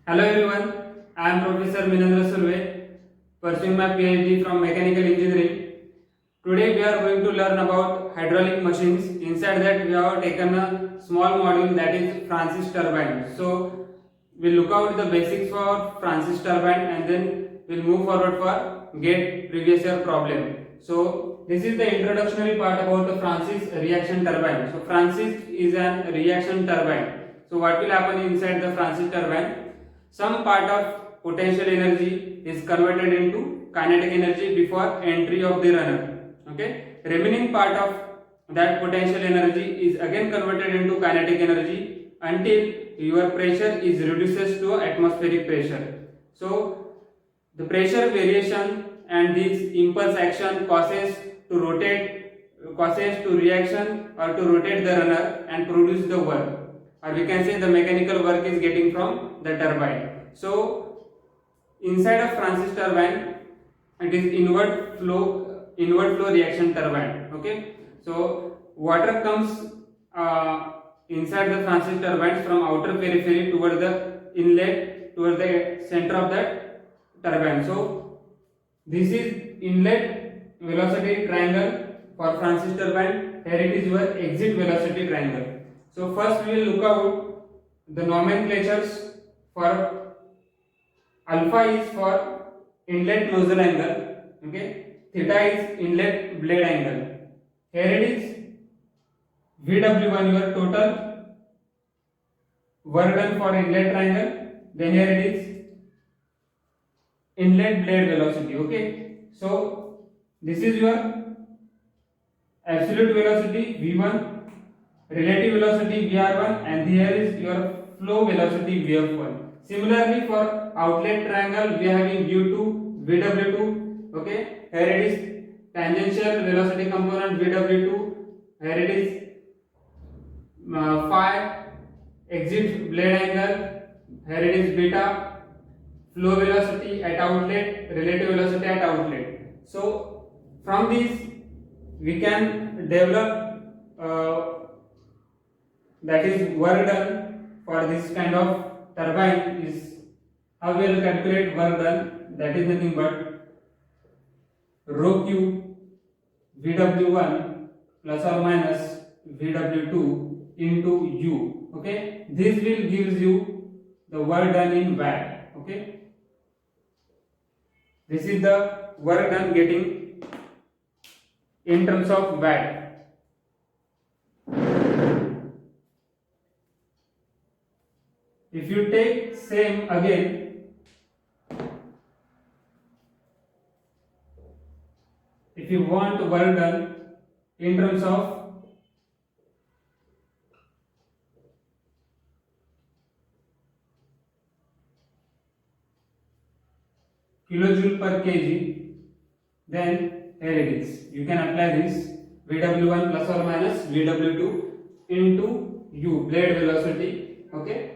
Hello everyone, I am Professor Minendra Sulve, pursuing my PhD from Mechanical Engineering. Today we are going to learn about hydraulic machines. Inside that we have taken a small module that is Francis turbine. So we'll look out the basics for Francis turbine and then we'll move forward for get previous year problem. So this is the introductory part about the Francis reaction turbine. So Francis is a reaction turbine. So what will happen inside the Francis turbine? Some part of potential energy is converted into kinetic energy before entry of the runner. Okay, remaining part of that potential energy is again converted into kinetic energy until your pressure is reduces to atmospheric pressure. So the pressure variation and this impulse action causes to reaction or to rotate the runner and produce the work, or we can say the mechanical work is getting from the turbine. So inside of Francis turbine it is inward flow reaction turbine. Okay, so water comes inside the Francis turbines from outer periphery toward the inlet toward the center of that turbine. So this is inlet velocity triangle for Francis turbine. Here it is your exit velocity triangle. So first we will look out the nomenclatures. For alpha is for inlet nozzle angle. Okay, theta is inlet blade angle. Here it is VW1 your total work done for inlet triangle. Then here it is inlet blade velocity. Okay, so this is your absolute velocity V1, relative velocity Vr1, and here is your flow velocity Vf1. Similarly for outlet triangle we are having U2, Vw2. Okay, here it is tangential velocity component Vw2. Here it is phi exit blade angle. Here it is beta flow velocity at outlet, relative velocity at outlet. So from this we can develop that is work done for this kind of turbine is how we will calculate work done, that is nothing but rho q Vw1 plus or minus Vw2 into u. Okay, this will gives you the work done in watt. Okay, this is the work done getting in terms of watt. If you take same again, if you want work done in terms of kilojoule per kg, then here it is. You can apply this Vw1 plus or minus Vw2 into u, blade velocity. Okay,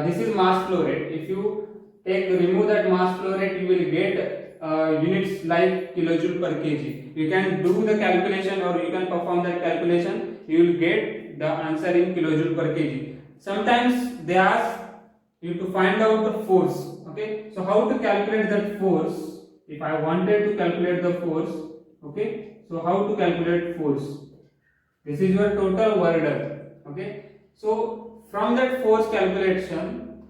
this is mass flow rate. If you remove that mass flow rate, you will get units like kilojoule per kg. You can do the calculation or you can perform that calculation. You will get the answer in kilojoule per kg. Sometimes they ask you to find out the force. Okay, so how to calculate that force? If I wanted to calculate the force, okay, so how to calculate force? This is your total work done. Okay, so from that force calculation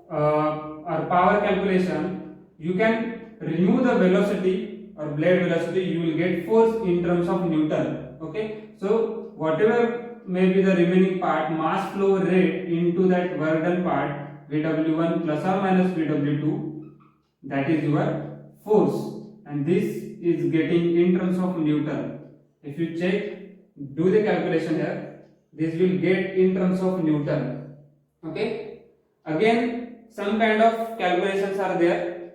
or power calculation, you can remove the velocity or blade velocity. You will get force in terms of Newton. Okay, so whatever may be the remaining part, mass flow rate into that work done part, Vw1 plus or minus Vw2, that is your force, and this is getting in terms of Newton. If you check, do the calculation here, this will get in terms of Newton. Okay, again some kind of calculations are there.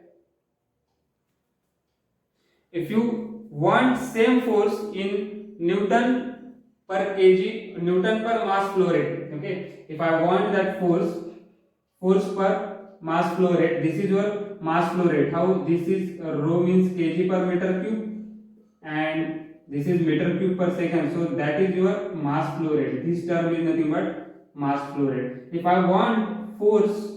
If you want same force in Newton per kg, Newton per mass flow rate. Okay, if I want that force per mass flow rate, this is your mass flow rate. How this is rho means kg per meter cube and this is meter cube per second. So that is your mass flow rate. This term is nothing but mass flow rate. If I want force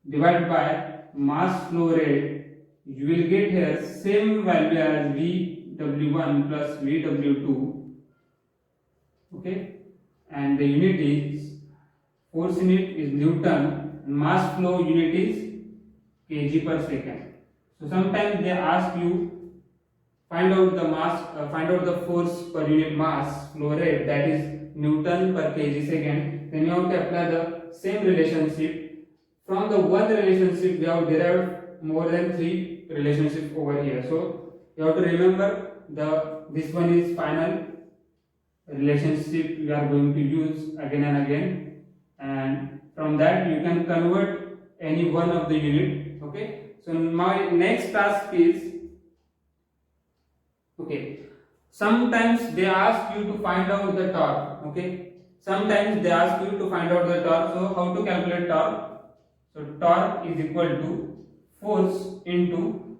divided by mass flow rate, you will get here same value as VW1 plus VW2. Okay, and the unit is, force unit is Newton, and mass flow unit is kg per second. So sometimes they ask you find out the mass, find out the force per unit mass flow rate, that is Newton per kg second. Then you have to apply the same relationship. From the one relationship we have derived more than 3 relationships over here. So you have to remember this one is final relationship we are going to use again and again, and from that you can convert any one of the unit. Okay, so my next task is, okay, sometimes they ask you to find out the torque. Okay, sometimes they ask you to find out the torque. So how to calculate torque? So torque is equal to force into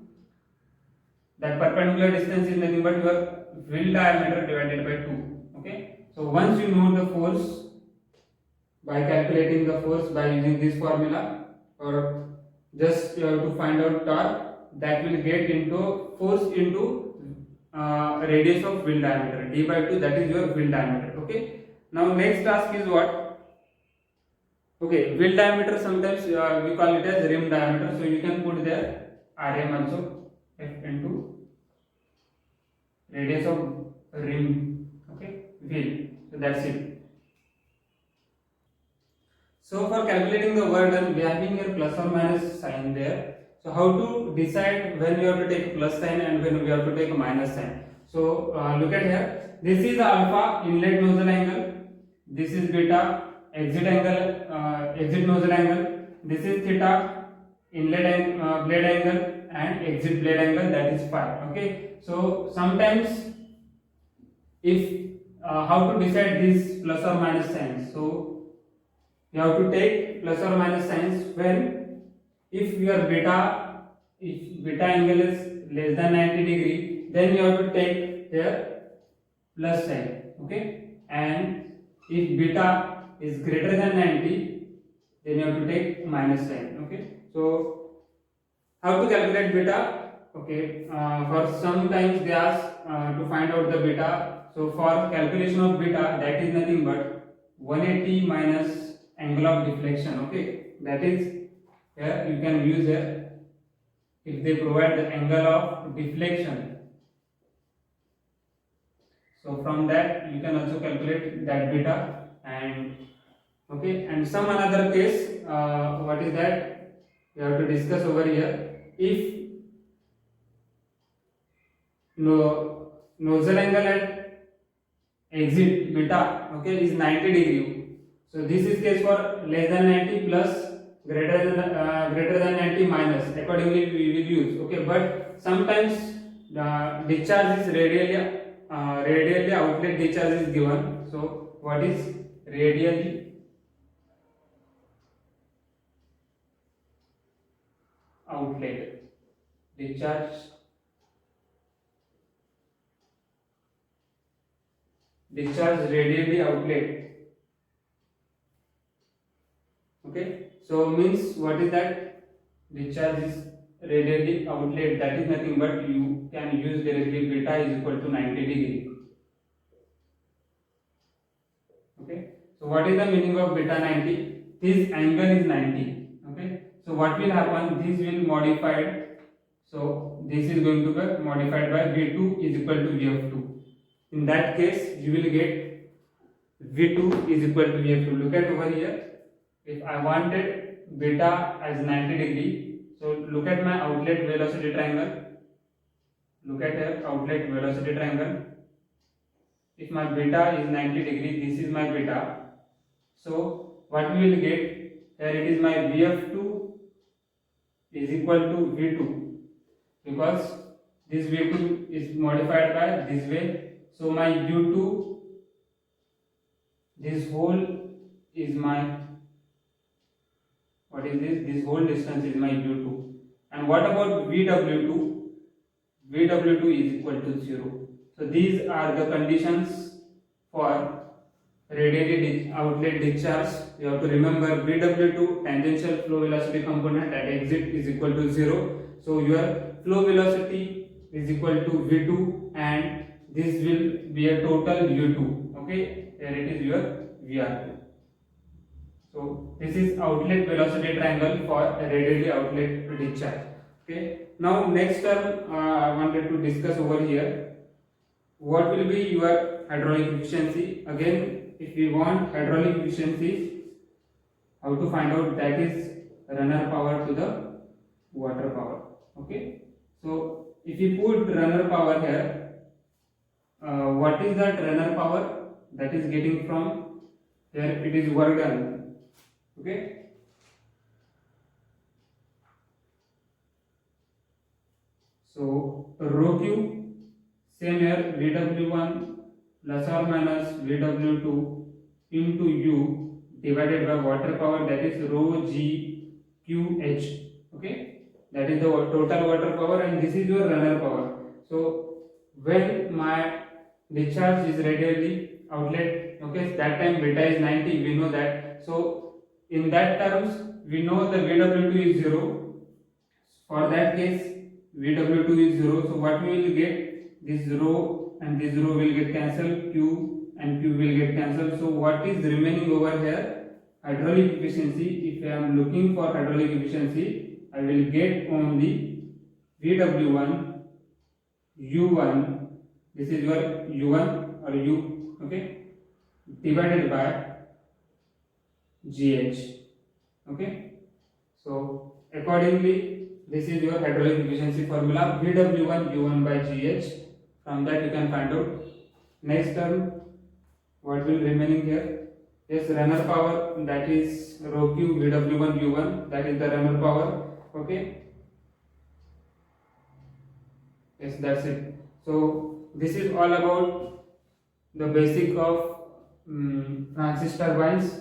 that perpendicular distance is nothing but your wheel diameter divided by 2. Okay, so once you know the force by calculating the force by using this formula, or just you have to find out torque, that will get into force into radius of wheel diameter, d by 2, that is your wheel diameter. Okay, now next task is what? Okay, wheel diameter sometimes we call it as rim diameter, so you can put there Rm also, f into radius of rim, okay, wheel. So that's it. So for calculating the work done, we are having here plus or minus sign there. So how to decide when we have to take plus sign and when we have to take a minus sign? So look at here. This is alpha inlet nozzle angle. This is beta exit angle, exit nozzle angle. This is theta inlet and blade angle, and exit blade angle, that is phi. Okay. So sometimes if how to decide these plus or minus signs? So you have to take plus or minus signs when, if your beta angle is less than 90 degree, then you have to take here plus sign. Okay, and if beta is greater than 90, then you have to take minus sign. Okay, so how to calculate beta? Okay, for sometimes they ask to find out the beta. So for calculation of beta, that is nothing but 180 minus angle of deflection. Okay, that is here you can use here if they provide the angle of deflection. So from that you can also calculate that beta. And okay, and some another case, what is that we have to discuss over here. If nozzle angle at exit beta, okay, is 90 degree. So this is case for less than 90 plus greater than 90 minus. Accordingly we will use. Okay, but sometimes discharge is radially outlet discharge is given. So what is radially outlet discharge? Discharge radially outlet. Okay, so means what is that? Discharge is radially outlet, that is nothing but you can use directly beta is equal to 90 degree. Okay, so what is the meaning of beta 90? This angle is 90. Okay, so what will happen? This will modified. So this is going to be modified by V2 is equal to Vf2. In that case, you will get V2 is equal to Vf2. Look at over here. If I wanted beta as 90 degree, so look at my outlet velocity triangle. Look at here, outlet velocity triangle. If my beta is 90 degree, this is my beta. So what we will get here, it is my Vf2 is equal to V2, because this V2 is modified by this way. So my U2, this whole is my, what is this? This whole distance is my U2. And what about VW2? VW2 is equal to 0. So these are the conditions for radially outlet discharge, you have to remember VW2 tangential flow velocity component at exit is equal to 0. So your flow velocity is equal to V2 and this will be a total U2. Okay, here it is your VR2. So this is outlet velocity triangle for a radially outlet discharge. Okay. Now next term I wanted to discuss over here. What will be your hydraulic efficiency? Again, if we want hydraulic efficiency, how to find out? That is runner power to the water power. Okay. So if you put runner power here, what is that runner power? That is getting from here. It is work done. Okay. So rho Q, same here, VW1 plus or minus VW2 into U divided by water power, that is rho G QH. Okay, that is the total water power and this is your runner power. So when my discharge is radially outlet, okay, that time beta is 90, we know that. So in that terms we know the VW2 is 0. For that case VW2 is 0. So what we will get? This rho and this rho will get cancelled, Q and Q will get cancelled. So what is remaining over here? Hydraulic efficiency. If I am looking for hydraulic efficiency, I will get only VW1 U1. This is your U1 or U, okay, divided by GH. Okay. So accordingly, this is your hydraulic efficiency formula, VW1 U1 by GH. From that you can find out. Next term, what will remaining here? Yes, runner power, that is rho Q VW1 U1, that is the runner power. Okay. Yes, that's it. So this is all about the basic of Francis turbines.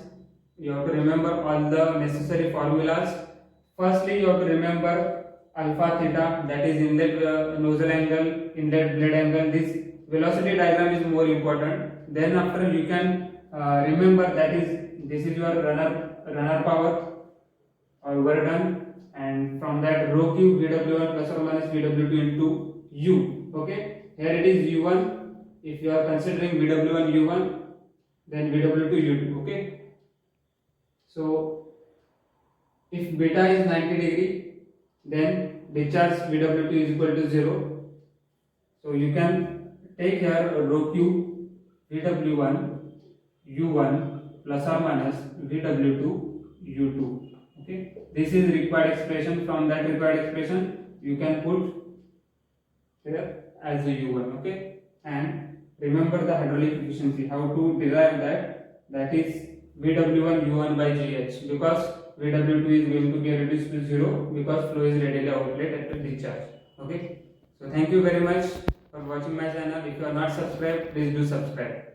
You have to remember all the necessary formulas. Firstly, you have to remember alpha theta, that is inlet nozzle angle, inlet blade angle. This velocity diagram is more important. Then after you can remember that this is your runner power or work done, and from that rho Q VW1 plus or minus VW2 into U. Okay, here it is U1. If you are considering VW1 U1, then VW2 U2. Okay, so if beta is 90 degree, then discharge VW2 is equal to 0. So you can take here rho Q VW1 U1 plus or minus VW2 U2. Okay, this is required expression. From that required expression you can put here as a U1. Okay, and remember the hydraulic efficiency, how to derive that. That is VW1 U1 by GH, because VW2 is going to be reduced to 0 because flow is radially outlet at the discharge. Okay, so thank you very much for watching my channel. If you are not subscribed, please do subscribe.